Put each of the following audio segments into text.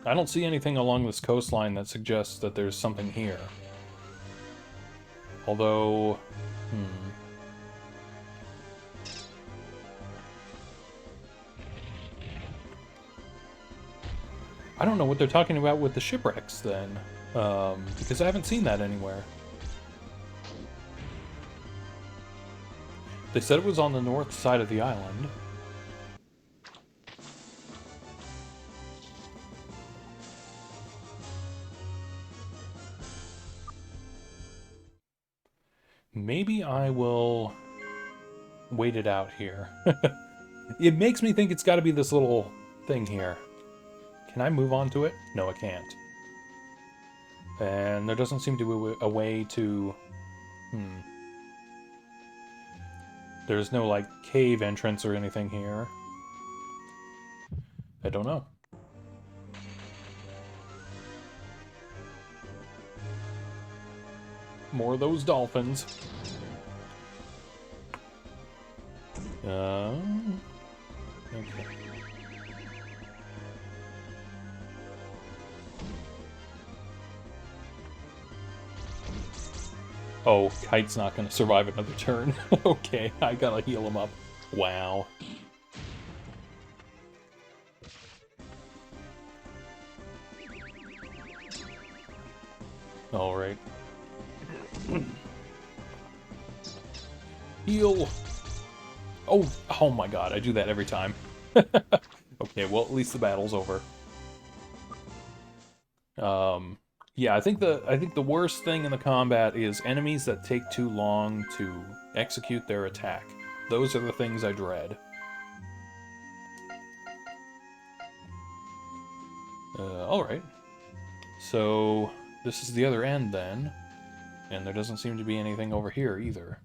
I don't see anything along this coastline that suggests that there's something here. Although... I don't know what they're talking about with the shipwrecks, then. Because I haven't seen that anywhere. They said it was on the north side of the island. Maybe I will wait it out here. It makes me think it's got to be this little thing here. Can I move on to it? No, I can't. And there doesn't seem to be a way to... There's no, like, cave entrance or anything here. I don't know. More of those dolphins. Okay. Oh, Kite's not going to survive another turn. Okay, I gotta heal him up. Wow. Alright. Heal! Oh my god, I do that every time. Okay, well, at least the battle's over. Yeah, I think the worst thing in the combat is enemies that take too long to execute their attack. Those are the things I dread. Alright. So, this is the other end, then. And there doesn't seem to be anything over here, either.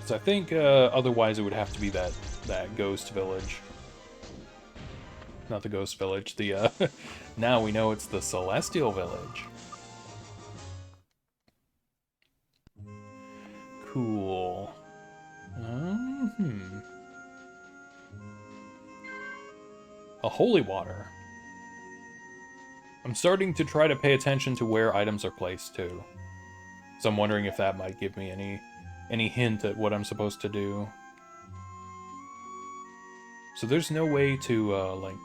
So I think, otherwise it would have to be that ghost village. Not the ghost village, the, now we know it's the celestial village. Cool. A holy water. I'm starting to try to pay attention to where items are placed, too. So I'm wondering if that might give me any hint at what I'm supposed to do. So there's no way to, like...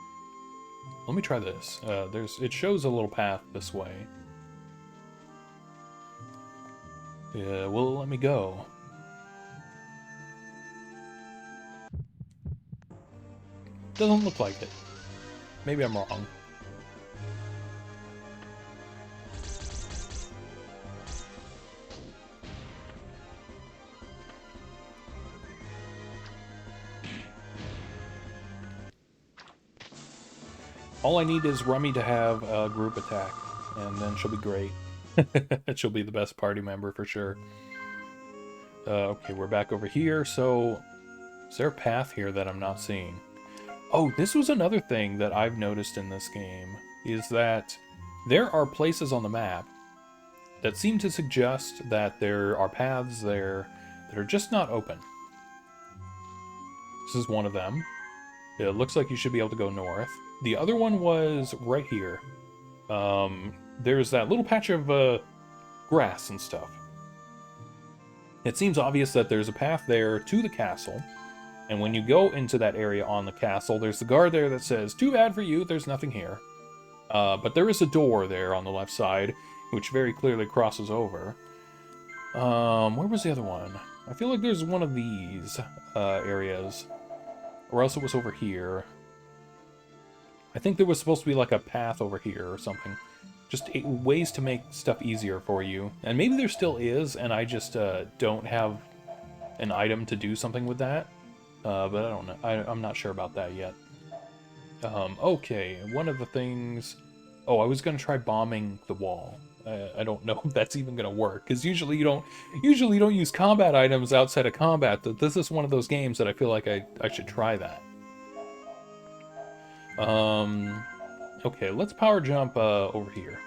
Let me try this. It shows a little path this way. Yeah, will it let me go? Doesn't look like it. Maybe I'm wrong. All I need is Rummy to have a group attack, and then she'll be great. She'll be the best party member for sure. Okay, we're back over here, so... Is there a path here that I'm not seeing? Oh, this was another thing that I've noticed in this game, is that there are places on the map that seem to suggest that there are paths there that are just not open. This is one of them. It looks like you should be able to go north. The other one was right here. There's that little patch of grass and stuff. It seems obvious that there's a path there to the castle. And when you go into that area on the castle, there's the guard there that says, "Too bad for you, there's nothing here." But there is a door there on the left side, which very clearly crosses over. Where was the other one? I feel like there's one of these areas. Or else it was over here. I think there was supposed to be like a path over here or something. Just ways to make stuff easier for you. And maybe there still is, and I just don't have an item to do something with that. But I don't know. I'm not sure about that yet. Okay, one of the things... Oh, I was going to try bombing the wall. I don't know if that's even going to work, because usually you don't use combat items outside of combat. This is one of those games that I feel like I should try that. Okay, let's power jump over here.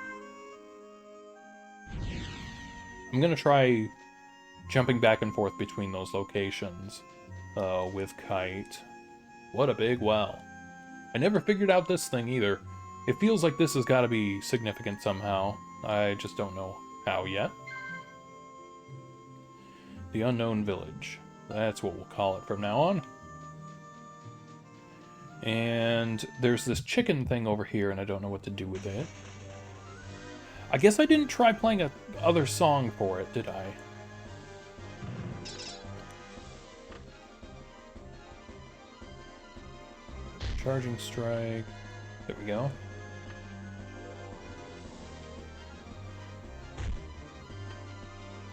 I'm gonna try jumping back and forth between those locations with Kite. What a big well. I never figured out this thing either. It feels like this has got to be significant somehow. I just don't know how yet. The Unknown Village. That's what we'll call it from now on. And there's this chicken thing over here, and I don't know what to do with it. I guess I didn't try playing a other song for it, did I? Charging strike. There we go.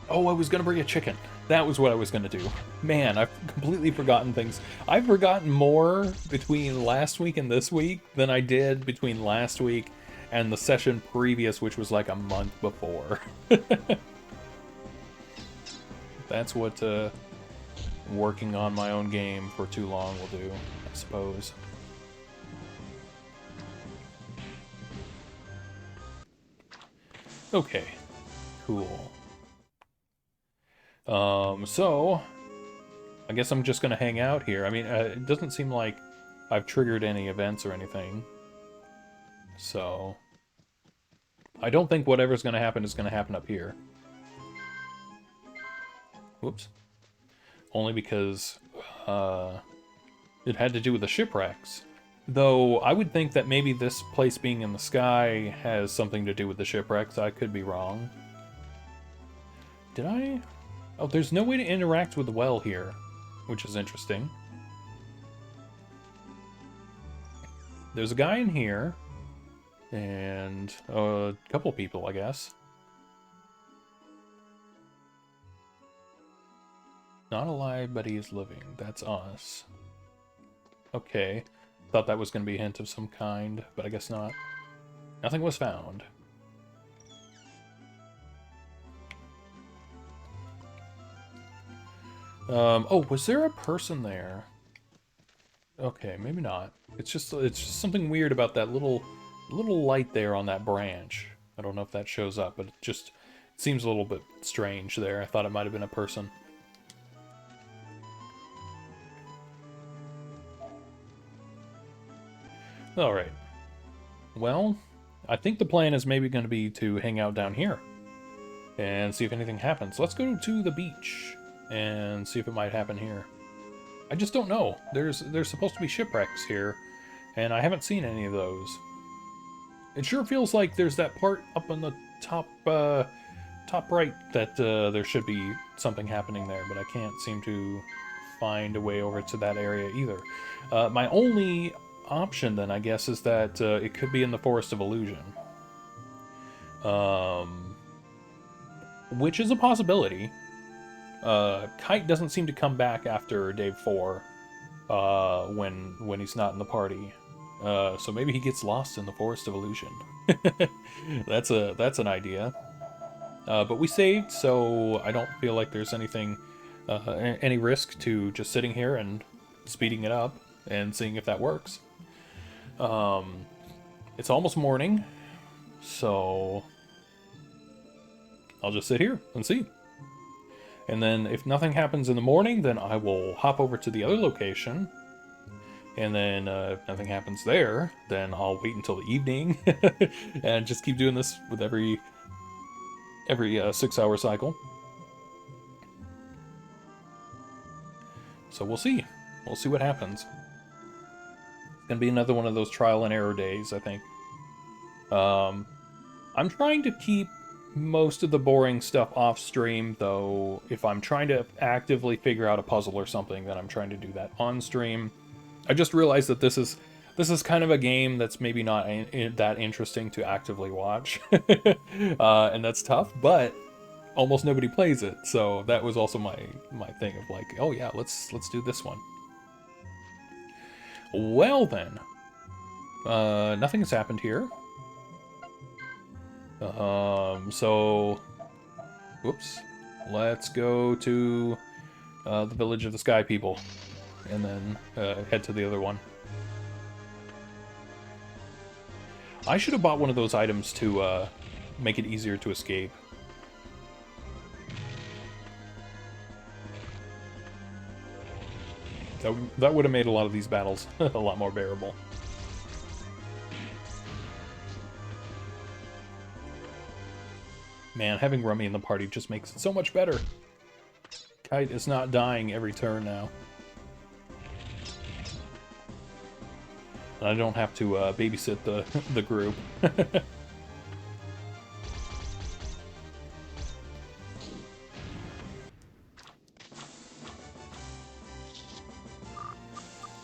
Oh, I was going to bring a chicken. That was what I was going to do. Man, I've completely forgotten things. I've forgotten more between last week and this week than I did between last week and the session previous, which was like a month before. That's what working on my own game for too long will do, I suppose. Okay, cool. So, I guess I'm just gonna hang out here. I mean, it doesn't seem like I've triggered any events or anything. So, I don't think whatever's gonna happen is gonna happen up here. Whoops. Only because, it had to do with the shipwrecks. Though, I would think that maybe this place being in the sky has something to do with the shipwrecks. I could be wrong. Did I? Oh, there's no way to interact with the well here, which is interesting. There's a guy in here, and a couple people, I guess. Not alive, but he is living. That's us. Okay. Thought that was going to be a hint of some kind, but I guess not. Nothing was found. Oh, was there a person there? Okay, maybe not. It's just something weird about that little light there on that branch. I don't know if that shows up, but it seems a little bit strange there. I thought it might have been a person. Alright. Well, I think the plan is maybe going to be to hang out down here and see if anything happens. Let's go to the beach and see if it might happen here. I just don't know. There's supposed to be shipwrecks here, and I haven't seen any of those. It sure feels like there's that part up on the top right that there should be something happening there, but I can't seem to find a way over to that area either. My only option then, I guess, is that it could be in the Forest of Illusion. Which is a possibility. Kite doesn't seem to come back after day 4 when he's not in the party. So maybe he gets lost in the Forest of Illusion. That's an idea. But we saved, so I don't feel like there's anything any risk to just sitting here and speeding it up and seeing if that works. It's almost morning, so I'll just sit here and see. And then if nothing happens in the morning, then I will hop over to the other location. And then if nothing happens there, then I'll wait until the evening and just keep doing this with every 6-hour cycle. So we'll see. We'll see what happens. It's gonna be another one of those trial and error days, I think. I'm trying to keep most of the boring stuff off stream, though. If I'm trying to actively figure out a puzzle or something, then I'm trying to do that on stream. I just realized that this is kind of a game that's maybe not that interesting to actively watch, and that's tough. But almost nobody plays it, so that was also my thing of like, oh yeah, let's do this one. Well then, nothing has happened here. So, whoops. Let's go to the Village of the Sky People, and then head to the other one. I should have bought one of those items to make it easier to escape. That would have made a lot of these battles a lot more bearable. Man, having Rummy in the party just makes it so much better. Kite is not dying every turn now. And I don't have to babysit the group.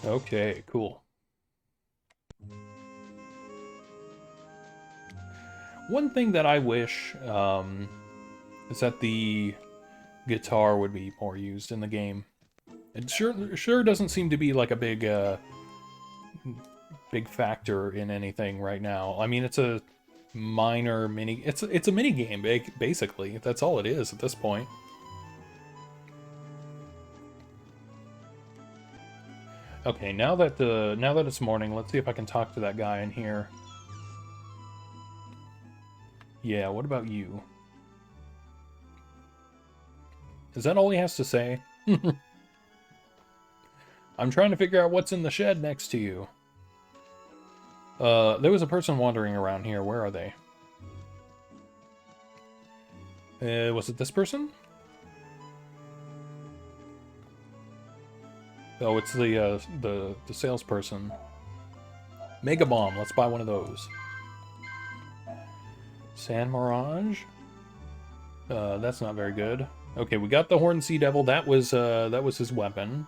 Okay, cool. One thing that I wish is that the guitar would be more used in the game. It sure doesn't seem to be like a big factor in anything right now. I mean, it's a minor mini. It's a mini game, basically. That's all it is at this point. Okay, now that it's morning, let's see if I can talk to that guy in here. Yeah, what about you? Is that all he has to say? I'm trying to figure out what's in the shed next to you. There was a person wandering around here. Where are they? Was it this person? Oh, it's the salesperson. Mega Bomb. Let's buy one of those. Sand Mirage. That's not very good. Okay, we got the Horned Sea Devil. That was his weapon.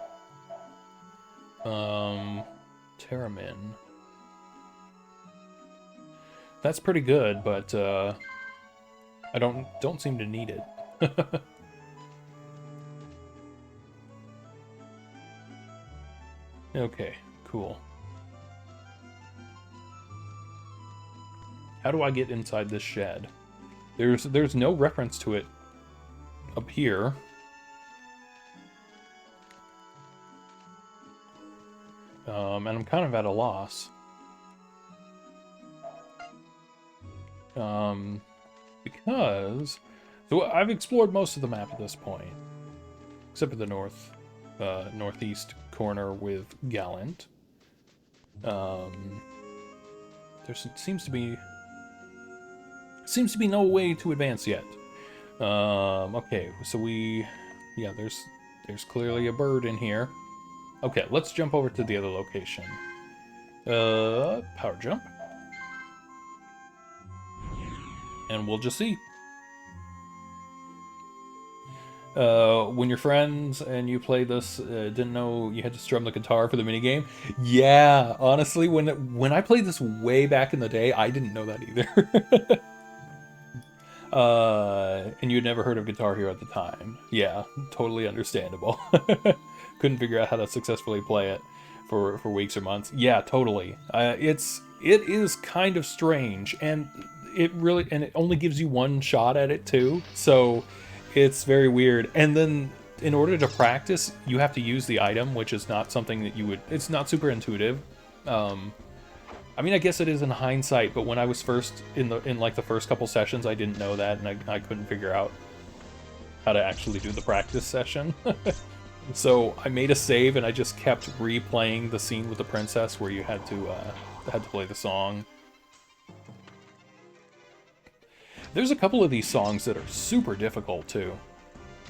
Terramin. That's pretty good, but I don't seem to need it. Okay, cool. How do I get inside this shed? There's no reference to it up here. And I'm kind of at a loss. Because... So I've explored most of the map at this point. Except for the northeast corner with Gallant. There seems to be no way to advance yet. Okay, so yeah, there's clearly a bird in here. Okay, let's jump over to the other location. Power jump. And we'll just see. When your friends and you play this didn't know you had to strum the guitar for the minigame. Yeah, honestly, when I played this way back in the day, I didn't know that either. And you'd never heard of Guitar Hero at the time. Yeah, totally understandable. Couldn't figure out how to successfully play it for weeks or months. Yeah, totally. It is kind of strange, and it only gives you one shot at it too. So it's very weird. And then in order to practice, you have to use the item, which is not something that it's not super intuitive. I mean, I guess it is in hindsight, but when I was first in like the first couple sessions, I didn't know that, and I couldn't figure out how to actually do the practice session. So I made a save, and I just kept replaying the scene with the princess where you had to play the song. There's a couple of these songs that are super difficult too.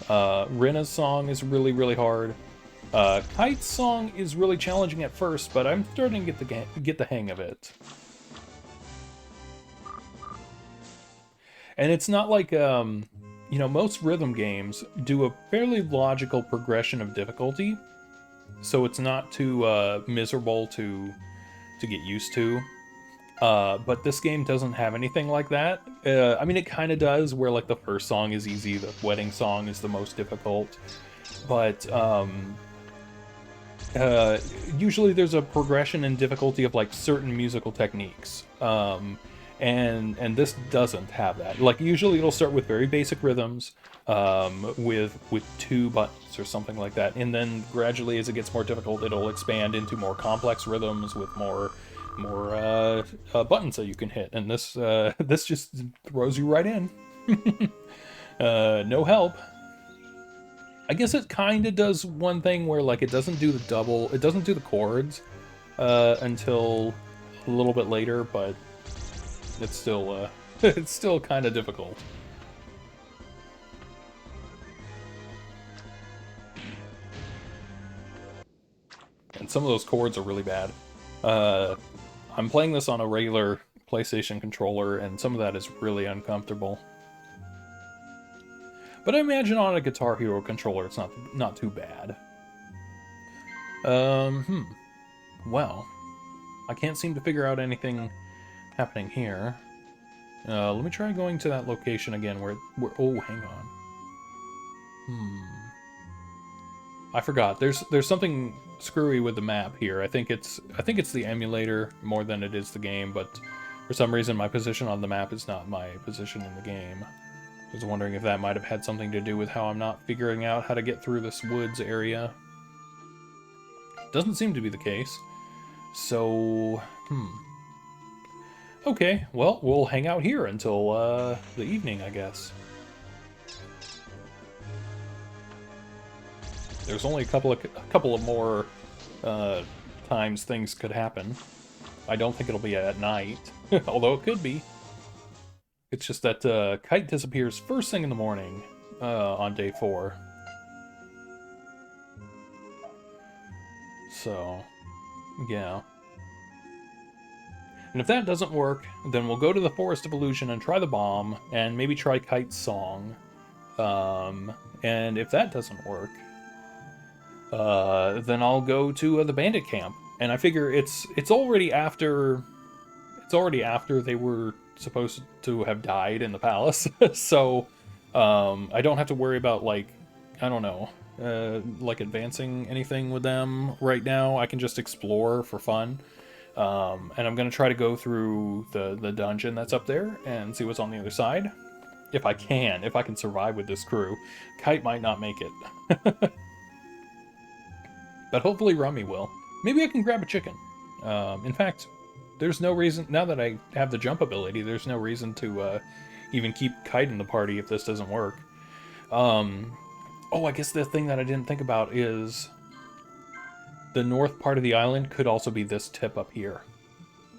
Rinna's song is really, really hard. Kite's song is really challenging at first, but I'm starting to get the hang of it. And it's not like, most rhythm games do a fairly logical progression of difficulty, so it's not too miserable to get used to. But this game doesn't have anything like that. I mean, it kind of does, where like the first song is easy, the wedding song is the most difficult, but usually there's a progression in difficulty of like certain musical techniques. And this doesn't have that. Like usually it'll start with very basic rhythms, with 2 buttons or something like that, and then gradually as it gets more difficult, it'll expand into more complex rhythms with more buttons that you can hit. And this just throws you right in. No help. I guess it kind of does one thing where, like, it doesn't do the chords until a little bit later, but it's still, it's still kind of difficult. And some of those chords are really bad. I'm playing this on a regular PlayStation controller, and some of that is really uncomfortable. But I imagine on a Guitar Hero controller, it's not too bad. Well, I can't seem to figure out anything happening here. Let me try going to that location again where oh, hang on. I forgot. There's something screwy with the map here. I think it's the emulator more than it is the game, but for some reason my position on the map is not my position in the game. I was wondering if that might have had something to do with how I'm not figuring out how to get through this woods area. Doesn't seem to be the case. So, okay, well, we'll hang out here until the evening, I guess. There's only a couple of more times things could happen. I don't think it'll be at night, although it could be. It's just that Kite disappears first thing in the morning on day 4. So, yeah. And if that doesn't work, then we'll go to the Forest of Illusion and try the bomb, and maybe try Kite's song. And if that doesn't work, then I'll go to the bandit camp. And I figure it's already after they were supposed to have died in the palace, so I don't have to worry about, like, I don't know, like advancing anything with them right now. I can just explore for fun. And I'm gonna try to go through the dungeon that's up there and see what's on the other side. If I can survive with this crew. Kite might not make it. But hopefully Rummy will. Maybe I can grab a chicken. In fact, there's no reason, now that I have the jump ability, there's no reason to even keep Kite in the party if this doesn't work. Oh, I guess the thing that I didn't think about is the north part of the island could also be this tip up here.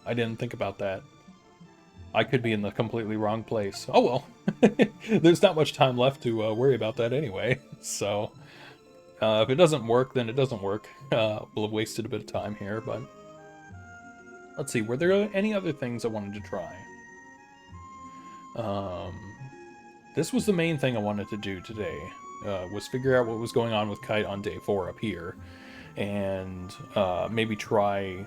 I didn't think about that. I could be in the completely wrong place. Oh well. There's not much time left to worry about that anyway. So, if it doesn't work, then it doesn't work. We'll have wasted a bit of time here, but... Let's see, were there any other things I wanted to try? This was the main thing I wanted to do today, was figure out what was going on with Kite on day 4 up here, and maybe try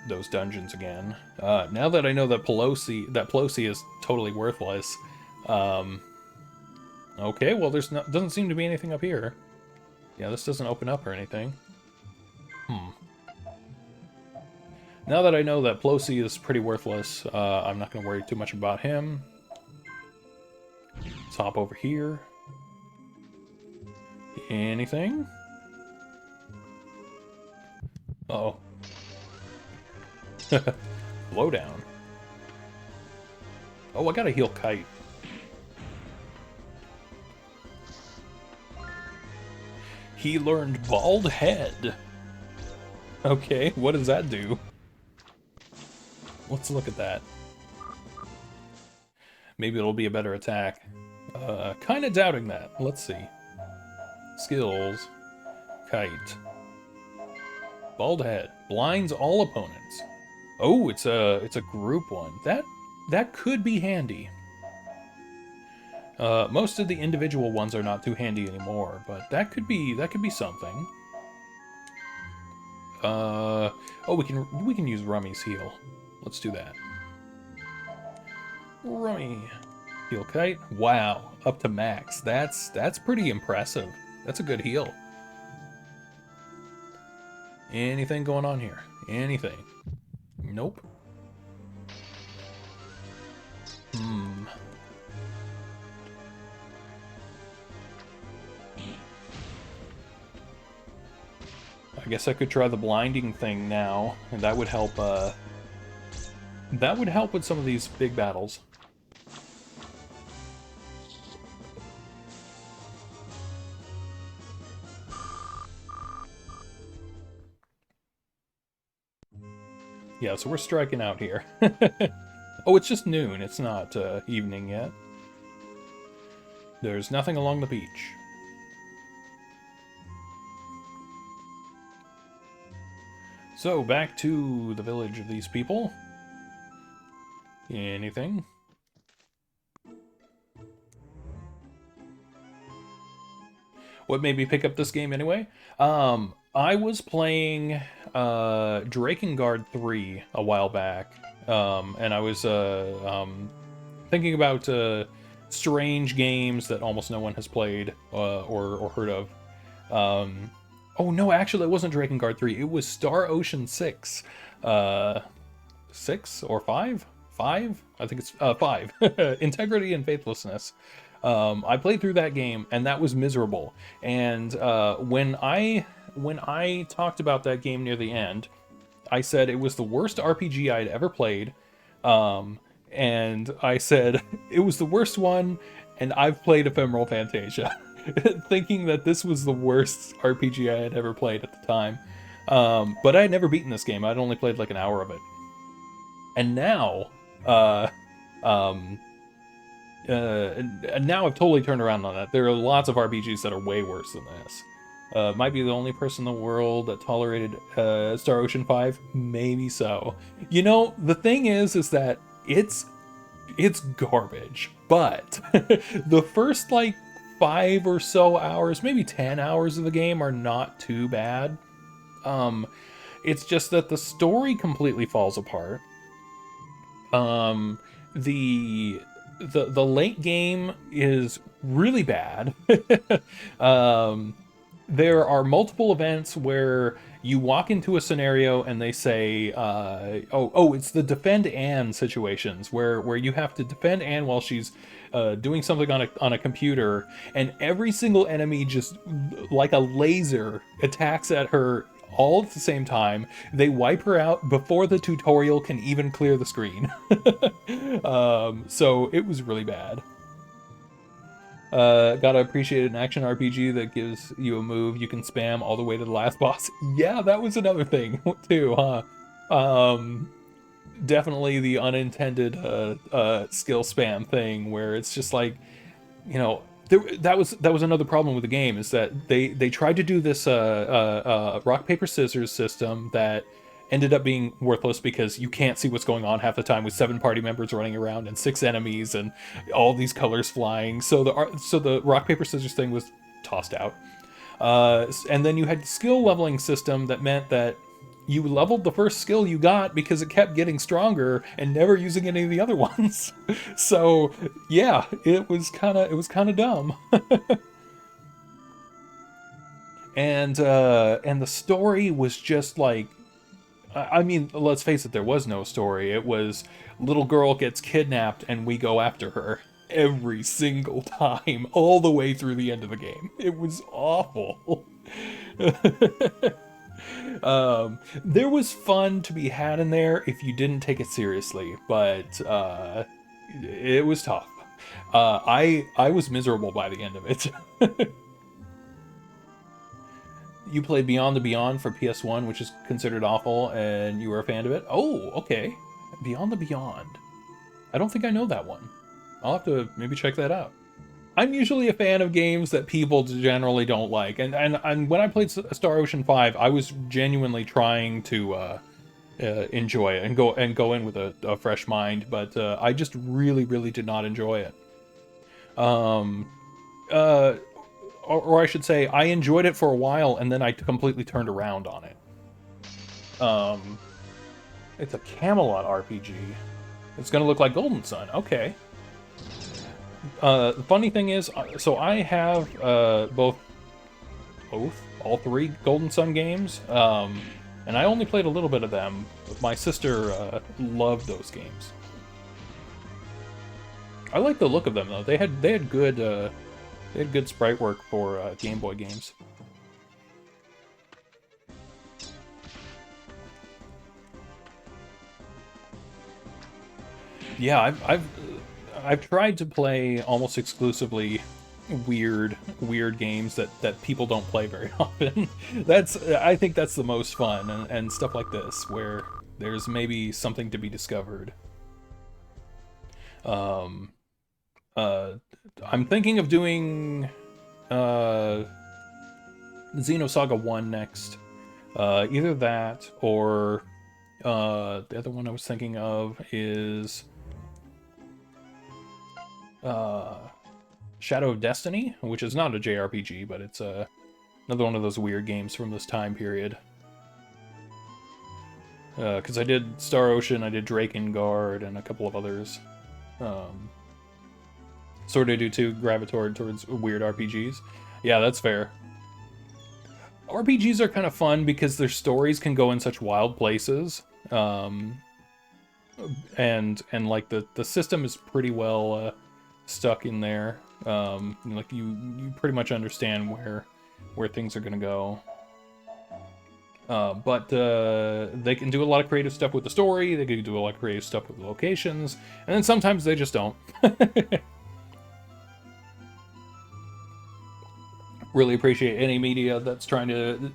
those dungeons again. Now that I know that Pelosi is totally worthless, okay, well doesn't seem to be anything up here. Yeah, this doesn't open up or anything. Now that I know that Pelosi is pretty worthless, I'm not going to worry too much about him. Let's hop over here. Anything? Uh-oh. Blow down. Oh, I gotta heal Kite. He learned Bald Head. Okay, what does that do? Let's look at that. Maybe it'll be a better attack. Kind of doubting that. Let's see. Skills. Kite. Bald Head. Blinds all opponents. Oh, it's a group one. That could be handy. Most of the individual ones are not too handy anymore, but that could be something. Oh, we can use Rummy's heal. Let's do that. Rummy. Heal Kite. Wow, up to max. That's pretty impressive. That's a good heal. Anything going on here? Anything? Nope. I guess I could try the blinding thing now, and that would help, that would help with some of these big battles. Yeah, so we're striking out here. Oh, it's just noon. It's not evening yet. There's nothing along the beach. So, back to the village of these people. Anything? What made me pick up this game anyway? I was playing Drakengard 3 a while back, and I was thinking about strange games that almost no one has played or heard of. Oh no, actually it wasn't Drakengard 3, it was Star Ocean 6. 6 or 5? 5? I think it's 5. Integrity and Faithlessness. I played through that game, and that was miserable. And when I talked about that game near the end, I said it was the worst RPG I'd ever played. And I said it was the worst one, and I've played Ephemeral Fantasia, thinking that this was the worst RPG I had ever played at the time. But I had never beaten this game. I'd only played like an hour of it. And now, and now I've totally turned around on that. There are lots of RPGs that are way worse than this. Might be the only person in the world that tolerated Star Ocean 5. Maybe so. You know, the thing is that it's garbage. But the first, like, 5 or so hours, maybe 10 hours of the game are not too bad. It's just that the story completely falls apart. The late game is really bad. There are multiple events where you walk into a scenario and they say, it's the defend Anne situations where you have to defend Anne while she's doing something on a computer, and every single enemy just like a laser attacks at her all at the same time. They wipe her out before the tutorial can even clear the screen. So it was really bad. Gotta appreciate an action RPG that gives you a move you can spam all the way to the last boss. Yeah, that was another thing too, huh? Definitely the unintended skill spam thing where it's just like, you know, that was another problem with the game, is that they tried to do this rock paper scissors system that ended up being worthless because you can't see what's going on half the time with 7 party members running around and 6 enemies and all these colors flying. So the rock paper scissors thing was tossed out. And then you had skill leveling system that meant that you leveled the first skill you got because it kept getting stronger and never using any of the other ones. So yeah, it was kind of dumb. And the story was just like, I mean, let's face it, there was no story. It was little girl gets kidnapped and we go after her every single time, all the way through the end of the game. It was awful. There was fun to be had in there if you didn't take it seriously, but it was tough. I was miserable by the end of it. You played Beyond the Beyond for PS1, which is considered awful, and you were a fan of it? Oh, okay. Beyond the Beyond. I don't think I know that one. I'll have to maybe check that out. I'm usually a fan of games that people generally don't like, and when I played Star Ocean 5, I was genuinely trying to enjoy it and go in with a fresh mind, but I just really did not enjoy it. Or I should say, I enjoyed it for a while, and then I completely turned around on it. It's a Camelot RPG. It's gonna look like Golden Sun. Okay. The funny thing is, so I have all 3 Golden Sun games, and I only played a little bit of them. My sister loved those games. I like the look of them though. They had good sprite work for Game Boy games. Yeah, I've tried to play almost exclusively weird games that people don't play very often. I think that's the most fun, and stuff like this where There's maybe something to be discovered. I'm thinking of doing Xenosaga 1 next. Either that or the other one I was thinking of is Shadow of Destiny, which is not a JRPG, but it's another one of those weird games from this time period. Because I did Star Ocean, I did Drakengard, and a couple of others. Sort of do too, gravitate towards weird RPGs. Yeah, that's fair. RPGs are kind of fun because their stories can go in such wild places. And like the system is pretty well stuck in there. Like you pretty much understand where things are gonna go. But they can do a lot of creative stuff with the story, they can do a lot of creative stuff with the locations, and then sometimes they just don't. Really appreciate any media that's trying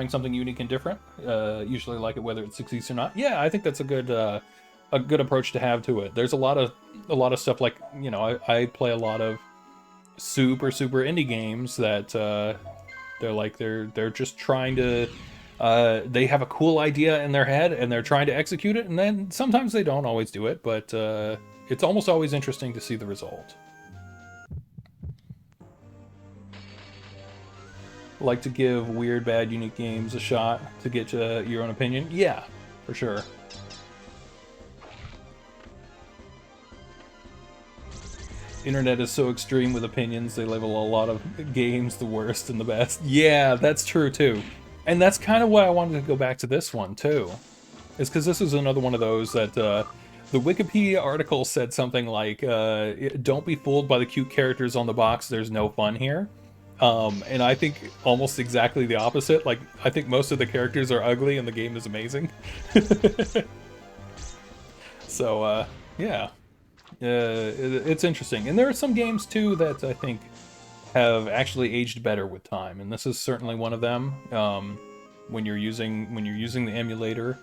something unique and different. Usually like it whether it succeeds or not. Yeah, I think that's a good approach to have to it. There's a lot of stuff like, you know, I play a lot of super indie games that they're just trying to they have a cool idea in their head and they're trying to execute it, and then sometimes they don't always do it, but it's almost always interesting to see the result. Like to give weird, bad, unique games a shot to get your own opinion? Yeah, for sure. Internet is so extreme with opinions, they label a lot of games the worst and the best. Yeah, that's true too. And that's kind of why I wanted to go back to this one too. Is because this is another one of those that the Wikipedia article said something like, don't be fooled by the cute characters on the box, there's no fun here. And I think almost exactly the opposite. Like, I think most of the characters are ugly and the game is amazing. So, yeah. It's interesting. And there are some games, too, that I think have actually aged better with time. And this is certainly one of them. When you're using the emulator.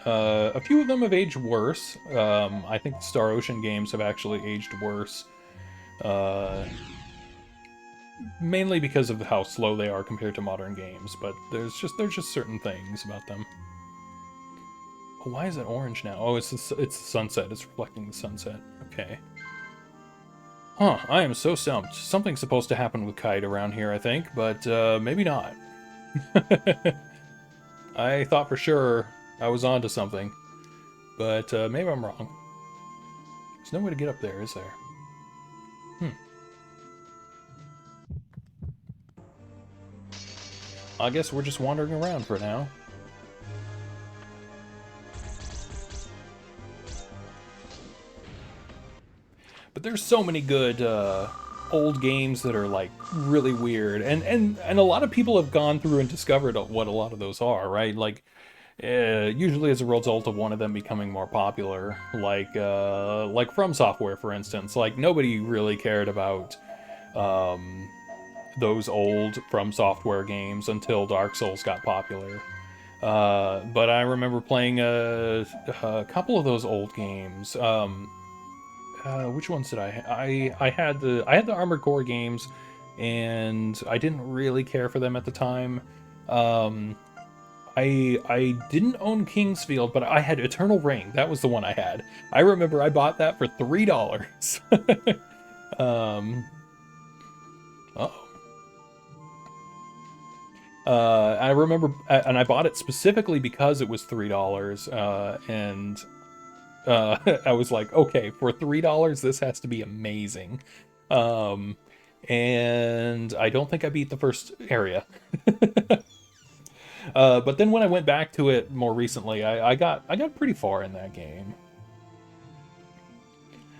A few of them have aged worse. I think the Star Ocean games have actually aged worse. Mainly because of how slow they are compared to modern games, but there's just certain things about them. Oh, why is it orange now? Oh, it's the sunset. It's reflecting the sunset. Okay. Huh, I am so stumped. Something's supposed to happen with Kite around here, I think, but maybe not. I thought for sure I was onto something, but maybe I'm wrong. There's no way to get up there, is there? I guess we're just wandering around for now. But there's so many good old games that are like really weird, and a lot of people have gone through and discovered what a lot of those are, right? Like usually as a result of one of them becoming more popular, like From Software, for instance. Like nobody really cared about those old From Software games until Dark Souls got popular. But I remember playing a couple of those old games. Which ones did I had the Armored Core games, and I didn't really care for them at the time. I didn't own Kingsfield, but I had Eternal Reign. That was the one I had. I remember I bought that for $3. I remember, and I bought it specifically because it was $3, and I was like, okay, for $3, this has to be amazing. And I don't think I beat the first area. But then when I went back to it more recently, I got pretty far in that game.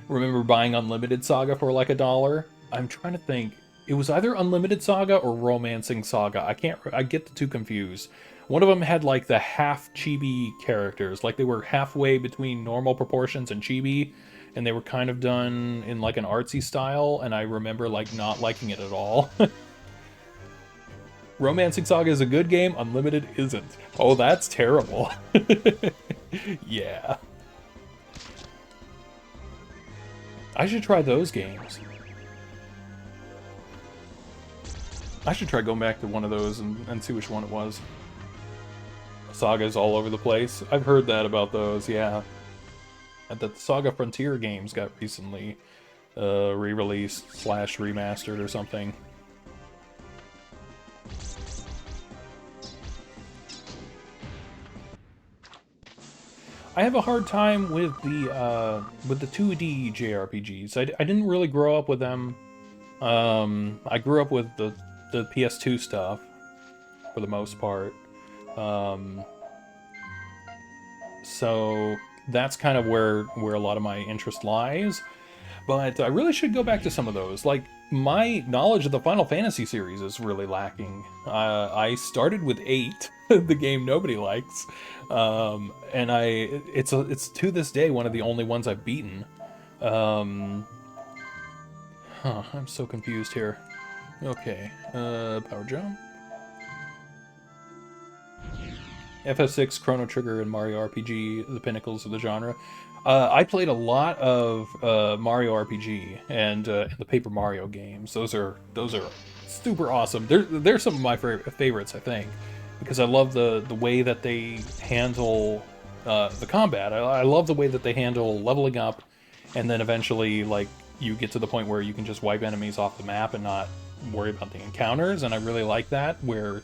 Remember buying Unlimited Saga for like $1? I'm trying to think. It was either Unlimited Saga or Romancing Saga. I get the two confused. One of them had like the half chibi characters, like they were halfway between normal proportions and chibi, and they were kind of done in like an artsy style, and I remember like not liking it at all. Romancing Saga is a good game, Unlimited isn't. Oh, that's terrible. Yeah. I should try those games. I should try going back to one of those and see which one it was. Sagas all over the place. I've heard that about those, yeah. And the Saga Frontier games got recently re-released / remastered or something. I have a hard time with the 2D JRPGs. I didn't really grow up with them. I grew up with the PS2 stuff for the most part. So that's kind of where a lot of my interest lies. But I really should go back to some of those. Like, my knowledge of the Final Fantasy series is really lacking. I started with 8, the game nobody likes, and it's to this day one of the only ones I've beaten. I'm so confused here. Okay, power jump. FF6, Chrono Trigger, and Mario RPG, the pinnacles of the genre. I played a lot of Mario RPG and the Paper Mario games. Those are super awesome. They're some of my favorites, I think, because I love the way that they handle the combat. I love the way that they handle leveling up, and then eventually, like, you get to the point where you can just wipe enemies off the map and not worry about the encounters. And I really like that, where,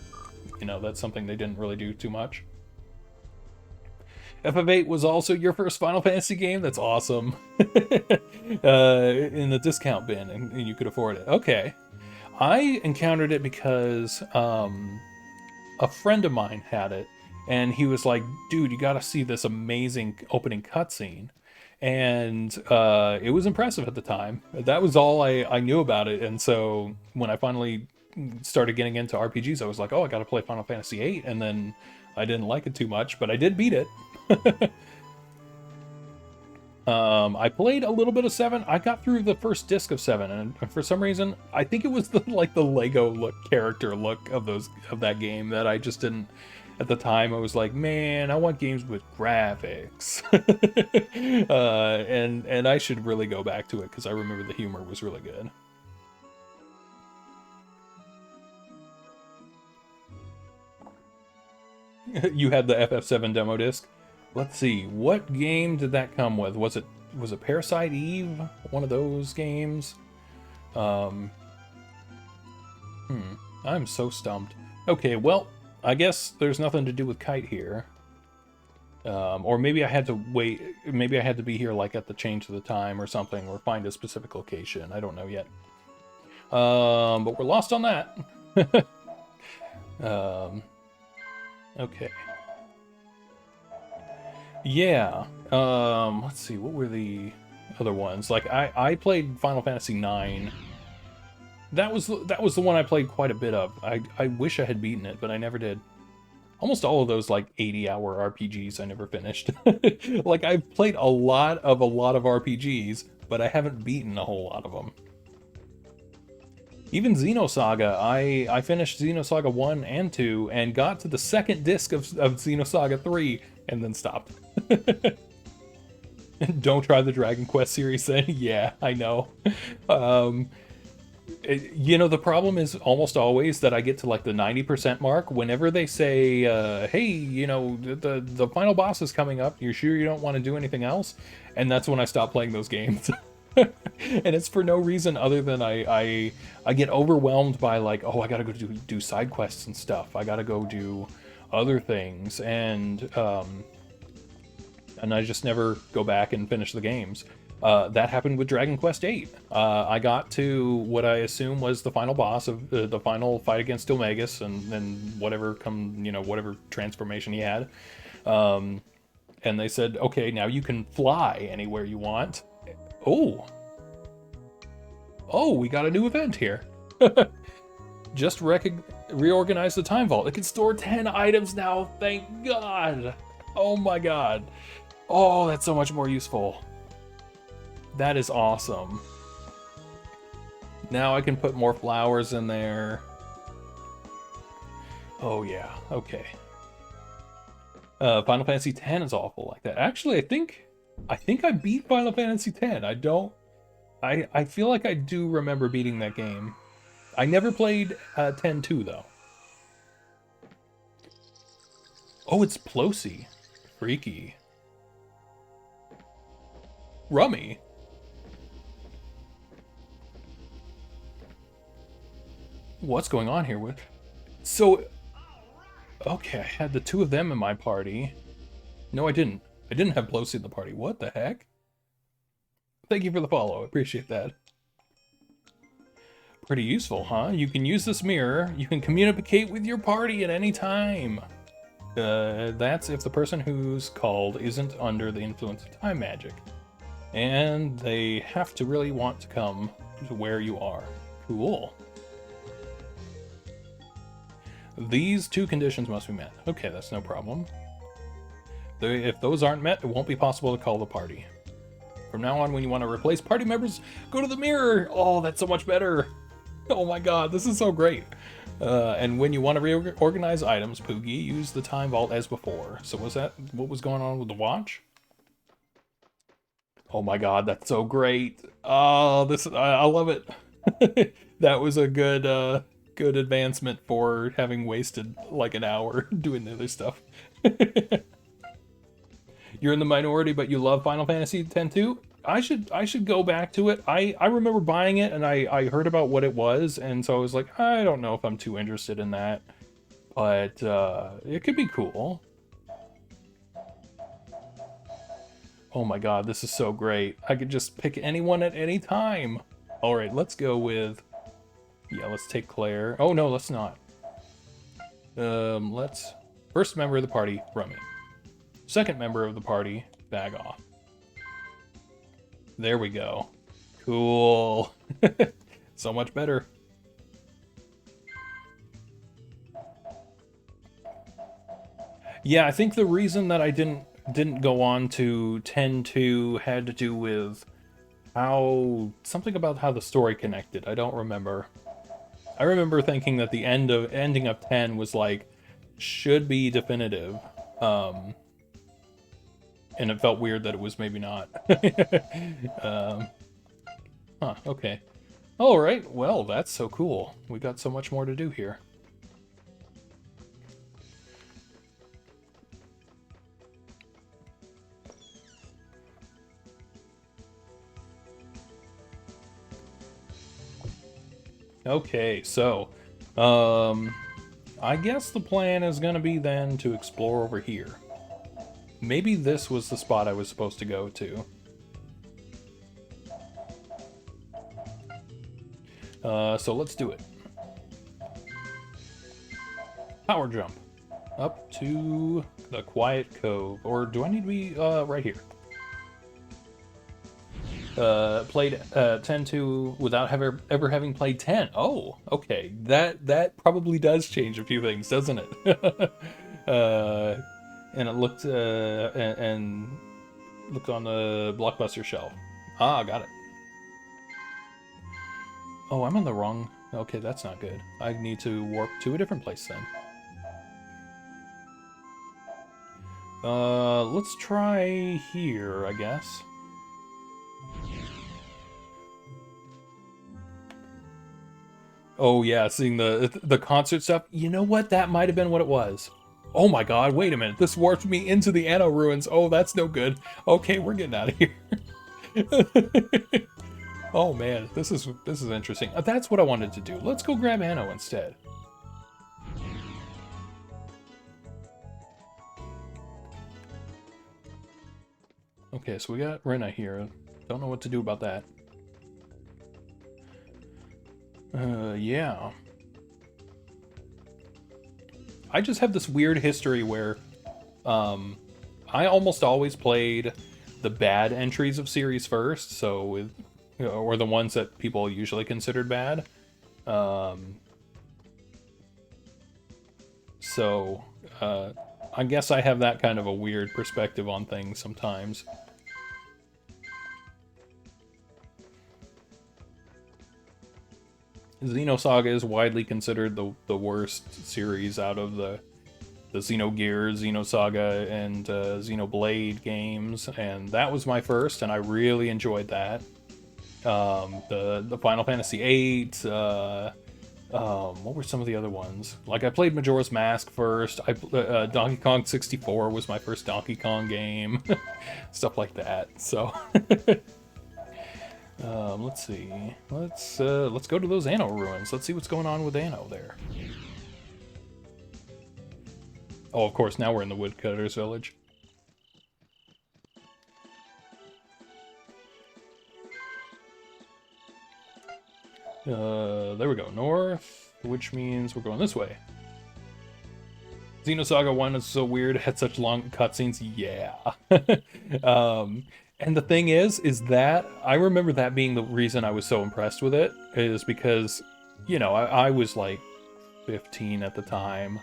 you know, that's something they didn't really do too much. FF8 was also your first Final Fantasy game? That's awesome. In the discount bin, and you could afford it. Okay. I encountered it because a friend of mine had it, and he was like, dude, you gotta see this amazing opening cutscene. And it was impressive at the time. That was all I knew about it, and so when I finally started getting into RPGs, I was like, oh, I gotta play Final Fantasy VIII, and then I didn't like it too much, but I did beat it. I played a little bit of 7. I got through the first disc of 7, and for some reason, I think it was the Lego character look of that game that I just didn't. At the time, I was like, man, I want games with graphics, and I should really go back to it because I remember the humor was really good. You had the FF7 demo disc. Let's see, what game did that come with? Was it Parasite Eve? One of those games? I'm so stumped. Okay, well, I guess there's nothing to do with Kite here. Or maybe I had to wait, maybe I had to be here like at the change of the time or something, or find a specific location. I don't know yet. But we're lost on that. Okay. Yeah. Let's see, what were the other ones? Like, I played Final Fantasy IX. That was the one I played quite a bit of. I wish I had beaten it, but I never did. Almost all of those, like, 80-hour RPGs I never finished. Like, I've played a lot of RPGs, but I haven't beaten a whole lot of them. Even Xenosaga, I finished Xenosaga 1 and 2, and got to the second disc of Xenosaga 3, and then stopped. Don't try the Dragon Quest series then? Yeah, I know. You know, the problem is almost always that I get to like the 90% mark whenever they say, hey, you know, the final boss is coming up, you're sure you don't want to do anything else? And that's when I stop playing those games. And it's for no reason other than I get overwhelmed by, like, oh, I gotta go do side quests and stuff. I gotta go do other things, and I just never go back and finish the games. That happened with Dragon Quest VIII. I got to what I assume was the final boss of the final fight against Omegas, and whatever whatever transformation he had. And they said, okay, now you can fly anywhere you want. Oh, we got a new event here. Just reorganize the time vault. It can store 10 items now, thank God. Oh my God. Oh, that's so much more useful. That is awesome. Now I can put more flowers in there. Oh yeah, okay. Final Fantasy X is awful like that. Actually, I think I beat Final Fantasy X. I feel like I do remember beating that game. I never played 10-2 though. Oh, it's Plosy. Freaky. Rummy. What's going on here? So, okay, I had the two of them in my party. No, I didn't. I didn't have Plosy in the party. What the heck? Thank you for the follow. I appreciate that. Pretty useful, huh? You can use this mirror. You can communicate with your party at any time. That's if the person who's called isn't under the influence of time magic. And they have to really want to come to where you are. Cool. These two conditions must be met. Okay, that's no problem. If those aren't met, it won't be possible to call the party. From now on, when you want to replace party members, go to the mirror! Oh, that's so much better! Oh my god, this is so great! And when you want to reorganize items, Poogie, use the time vault as before. So was that what was going on with the watch? Oh my god, that's so great! Oh, I love it! That was a good, good advancement for having wasted like an hour doing the other stuff. You're in the minority, but you love Final Fantasy X too? I should go back to it. I remember buying it, and I heard about what it was, and so I was like, I don't know if I'm too interested in that. But it could be cool. Oh my god, this is so great. I could just pick anyone at any time. Alright, let's go with... Yeah, let's take Claire. Oh no, let's not. Let's... First member of the party, Rummy. Second member of the party, Bag Off. There we go. Cool. So much better. Yeah, I think the reason that I didn't go on to 10-2 had to do with something about how the story connected. I don't remember. I remember thinking that the ending of 10 was like should be definitive. And it felt weird that it was maybe not. Huh, okay. Alright, well, that's so cool. We got so much more to do here. Okay, so, I guess the plan is gonna be then to explore over here. Maybe this was the spot I was supposed to go to. So let's do it. Power jump. Up to the Quiet Cove. Or do I need to be right here? Played 10-2 without ever having played 10. Oh, okay. That probably does change a few things, doesn't it? And it looked and looked on the Blockbuster shelf. Ah, got it. Oh, I'm in the wrong... Okay, that's not good. I need to warp to a different place then. Let's try here, I guess. Oh yeah, seeing the concert stuff. You know what? That might have been what it was. Oh my god, wait a minute. This warped me into the Anno ruins. Oh, that's no good. Okay, we're getting out of here. Oh man, this is interesting. That's what I wanted to do. Let's go grab Anno instead. Okay, so we got Rena here. Don't know what to do about that. Yeah. I just have this weird history where I almost always played the bad entries of series first, so with or the ones that people usually considered bad. So I guess I have that kind of a weird perspective on things sometimes. Xenosaga is widely considered the worst series out of the Xenogears, Xenosaga, and Xenoblade games, and that was my first, and I really enjoyed that. The Final Fantasy VIII. What were some of the other ones? Like I played Majora's Mask first. Donkey Kong 64 was my first Donkey Kong game, stuff like that. So let's see. Let's go to those Anno ruins. Let's see what's going on with Anno there. Oh, of course, now we're in the Woodcutters Village. There we go, north, which means we're going this way. Xenosaga 1 is so weird, it had such long cutscenes, yeah. And the thing is that, I remember that being the reason I was so impressed with it, is because, you know, I was like 15 at the time.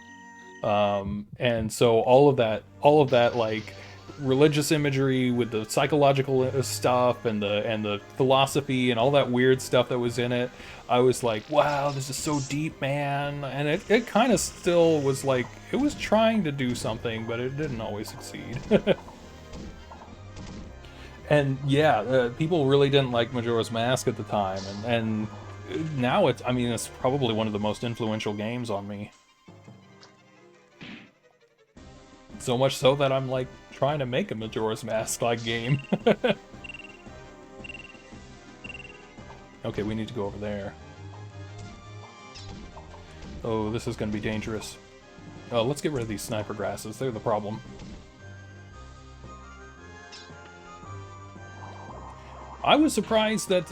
And so all of that like religious imagery with the psychological stuff and the philosophy and all that weird stuff that was in it, I was like, wow, this is so deep, man. And it kind of still was like, it was trying to do something, but it didn't always succeed. And yeah, people really didn't like Majora's Mask at the time, and now it's, I mean, it's probably one of the most influential games on me. So much so that I'm like trying to make a Majora's Mask-like game. Okay, we need to go over there. Oh, this is going to be dangerous. Oh, let's get rid of these sniper grasses. They're the problem. I was surprised that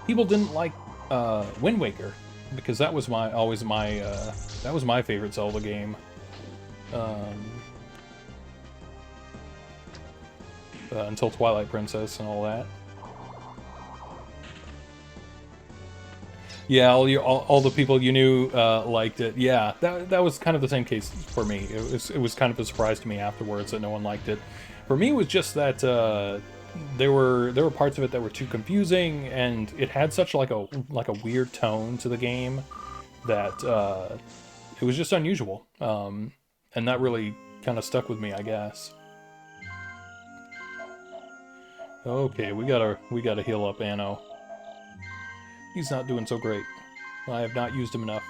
people didn't like Wind Waker, because that was always my favorite Zelda game. Until Twilight Princess and all that. Yeah, all the people you knew liked it. Yeah, that was kind of the same case for me. It was kind of a surprise to me afterwards that no one liked it. For me, it was just that there were parts of it that were too confusing, and it had such like a weird tone to the game that it was just unusual. And that really kind of stuck with me, I guess. Okay, we gotta heal up Anno. He's not doing so great. I have not used him enough.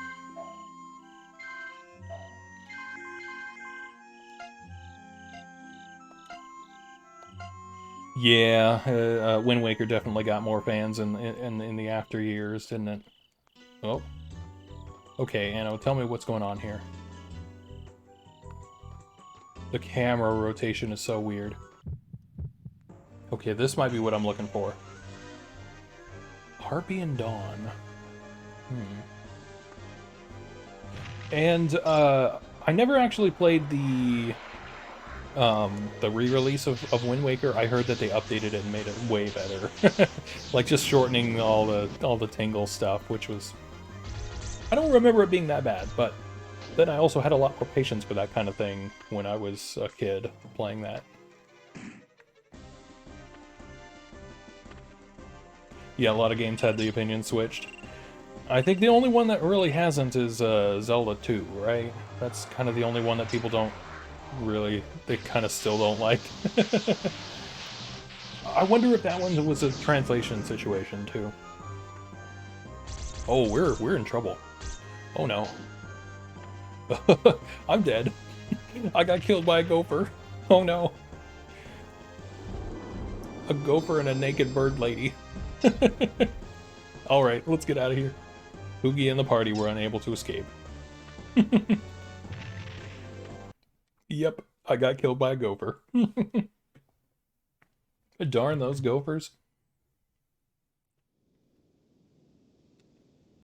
Yeah, Wind Waker definitely got more fans in the after years, didn't it? Oh. Okay, Anno, tell me what's going on here. The camera rotation is so weird. Okay, this might be what I'm looking for. Harpy and Dawn. And I never actually played the re-release of Wind Waker. I heard that they updated it and made it way better. Like just shortening all the tingle stuff, which was, I don't remember it being that bad, but then I also had a lot more patience for that kind of thing when I was a kid playing that. Yeah, a lot of games had the opinion switched. I think the only one that really hasn't is Zelda 2, right? That's kind of the only one that people don't really, they kind of still don't like. I wonder if that one was a translation situation too. Oh, we're in trouble. Oh no. I'm dead. I got killed by a gopher. Oh no. A gopher and a naked bird lady. Alright, let's get out of here. Oogie and the party were unable to escape. Yep, I got killed by a gopher. Darn those gophers.